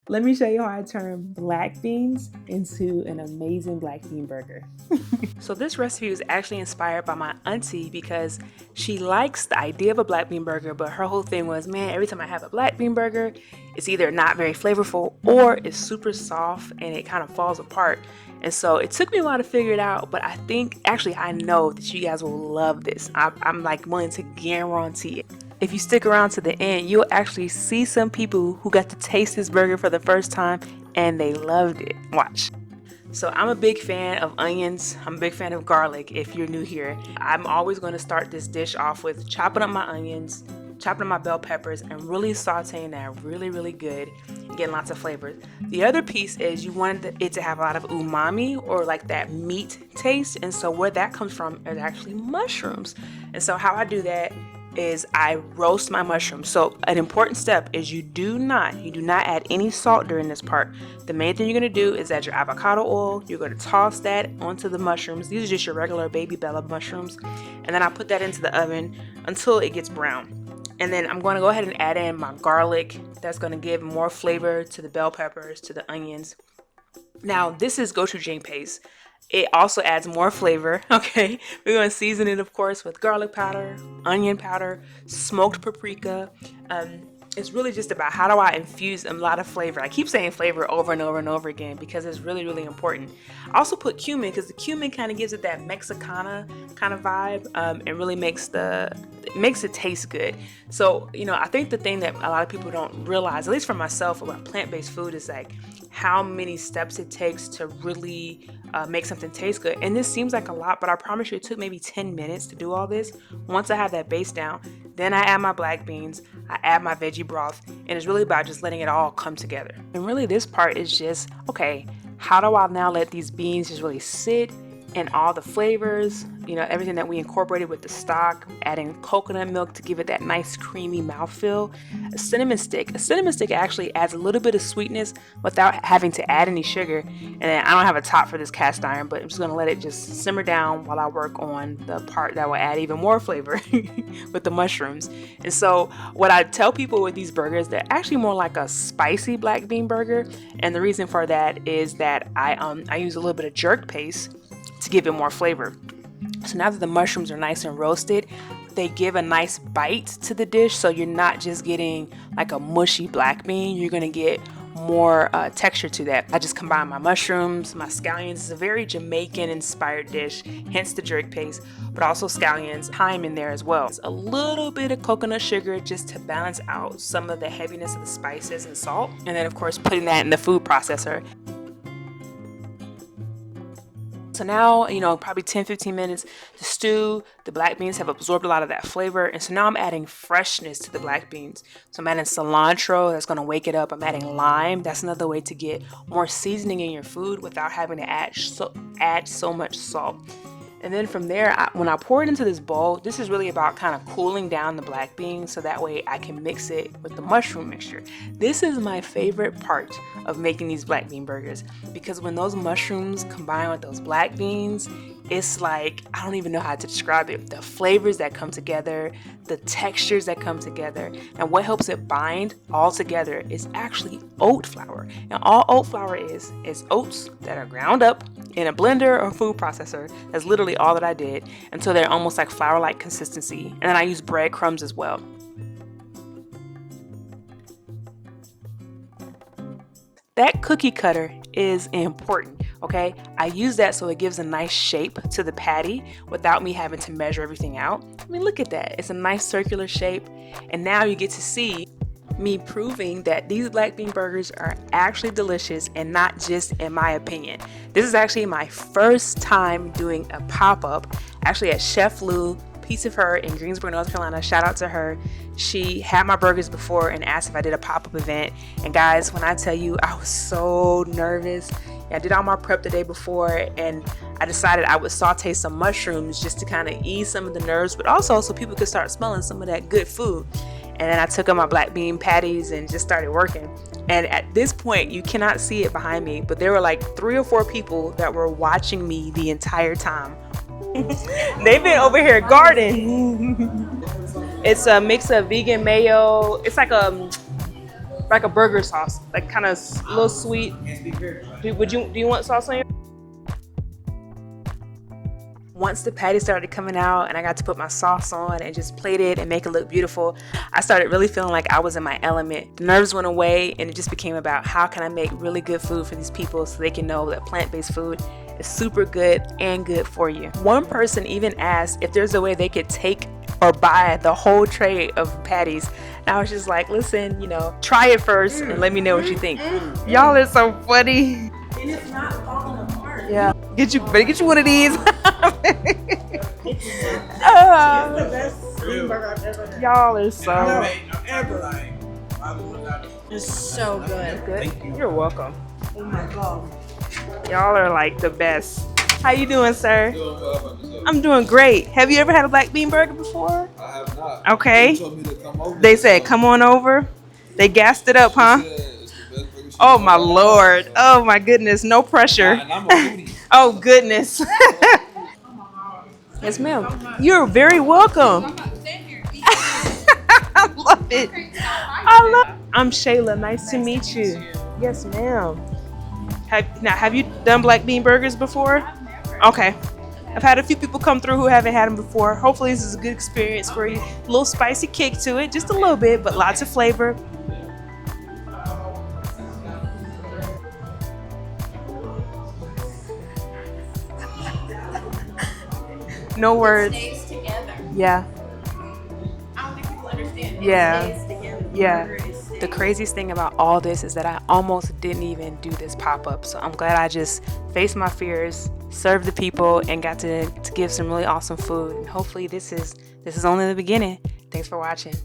Let me show you how I turn black beans into an amazing black bean burger. So this recipe was actually inspired by my auntie because she likes the idea of a black bean burger, but her whole thing was, man, every time I have a black bean burger, it's either not very flavorful or it's super soft and it kind of falls apart. And so it took me a while to figure it out, but I think, actually, I know that you guys will love this. I'm like willing to guarantee it. If you stick around to the end, you'll actually see some people who got to taste this burger for the first time and they loved it. Watch. So I'm a big fan of onions. I'm a big fan of garlic if you're new here. I'm always going to start this dish off with chopping up my onions, chopping up my bell peppers, and really sauteing that really good and getting lots of flavors. The other piece is you wanted it to have a lot of umami or like that meat taste. And so where that comes from is actually mushrooms. And so how I do that is I roast my mushrooms. So an important step is you do not add any salt during this part. The main thing you're going to do is add your avocado oil. You're going to toss that onto the mushrooms. These are just your regular baby bella mushrooms. And then I put that into the oven until it gets brown. And then I'm going to go ahead and add in my garlic. That's going to give more flavor to the bell peppers, to the onions. Now, this is gochujang paste. It also adds more flavor, okay? We're going to season it, of course, with garlic powder, onion powder, smoked paprika. It's really just about how do I infuse a lot of flavor. I keep saying flavor over and over and over again because it's really important. I also put cumin because the cumin kind of gives it that Mexicana kind of vibe and really makes it taste good. So, I think the thing that a lot of people don't realize, at least for myself about plant-based food, is like how many steps it takes to really make something taste good. And this seems like a lot, but I promise you it took maybe 10 minutes to do all this. Once I have that base down, then I add my black beans, I add my veggie broth, and it's really about just letting it all come together. And really this part is just, okay, how do I now let these beans just really sit and all the flavors, everything that we incorporated with the stock, adding coconut milk to give it that nice creamy mouthfeel. A cinnamon stick actually adds a little bit of sweetness without having to add any sugar. And then I don't have a top for this cast iron, but I'm just going to let it just simmer down while I work on the part that will add even more flavor with the mushrooms. And so what I tell people with these burgers, they're actually more like a spicy black bean burger. And the reason for that is that I use a little bit of jerk paste to give it more flavor. So now that the mushrooms are nice and roasted, they give a nice bite to the dish. So you're not just getting like a mushy black bean, you're going to get more texture to that. I just combine my mushrooms, my scallions. It's a very Jamaican inspired dish, hence the jerk paste, but also scallions, thyme in there as well. It's a little bit of coconut sugar just to balance out some of the heaviness of the spices and salt. And then of course putting that in the food processor. So now, probably 10-15 minutes to stew. The black beans have absorbed a lot of that flavor. And so now I'm adding freshness to the black beans. So I'm adding cilantro. That's going to wake it up. I'm adding lime. That's another way to get more seasoning in your food without having to add so much salt. And then from there, when I pour it into this bowl, this is really about kind of cooling down the black beans so that way I can mix it with the mushroom mixture. This is my favorite part of making these black bean burgers because when those mushrooms combine with those black beans, it's like, I don't even know how to describe it. The flavors that come together, the textures that come together, and what helps it bind all together is actually oat flour. And all oat flour is oats that are ground up in a blender or food processor. That's literally all that I did until they're almost like flour-like consistency. And then I use breadcrumbs as well. That cookie cutter is important, okay? I use that so it gives a nice shape to the patty without me having to measure everything out. I mean, look at that. It's a nice circular shape. And now you get to see me proving that these black bean burgers are actually delicious and not just in my opinion. This is actually my first time doing a pop-up, actually at Chef Lou, piece of her in Greensboro, North Carolina. Shout out to her. She had my burgers before and asked if I did a pop-up event. And guys, when I tell you, I was so nervous. I did all my prep the day before and I decided I would saute some mushrooms just to kind of ease some of the nerves, but also so people could start smelling some of that good food. And then I took on my black bean patties and just started working. And at this point, you cannot see it behind me, but there were like 3 or 4 people that were watching me the entire time. They've been over here guarding. It's a mix of vegan mayo. It's like like a burger sauce, like kind of a little sweet. Do you want sauce on your? Once the patty started coming out and I got to put my sauce on and just plate it and make it look beautiful, I started really feeling like I was in my element. The nerves went away and it just became about how can I make really good food for these people so they can know that plant-based food is super good and good for you. One person even asked if there's a way they could take or buy the whole tray of patties. And I was just like, listen, you know, try it first and let me know what you think. Y'all are so funny. And it's not falling apart. Yeah. Get you one of these. Y'all are so It's so good. You're welcome. Oh my god. Y'all are like the best. How you doing, sir? I'm doing great. Have you ever had a black bean burger before? I have not. Okay. They told me to come over. They said, come on over. They gassed it up, huh? It's the best burger she Oh ever my had. Lord. Oh my goodness. No pressure. And I'm a foodie. Oh goodness. Yes, ma'am. You're very welcome. I love it. I'm Shayla. Nice to meet you. Yes, ma'am. Have you done black bean burgers before? Okay. I've had a few people come through who haven't had them before. Hopefully this is a good experience for you. A little spicy kick to it, just a little bit, but lots of flavor. No words. It stays together. Yeah. I don't think people understand. Yeah. It stays together. Yeah. Burger is The craziest thing about all this is that I almost didn't even do this pop-up. So I'm glad I just faced my fears, served the people, and got to give some really awesome food. And hopefully this is only the beginning. Thanks for watching.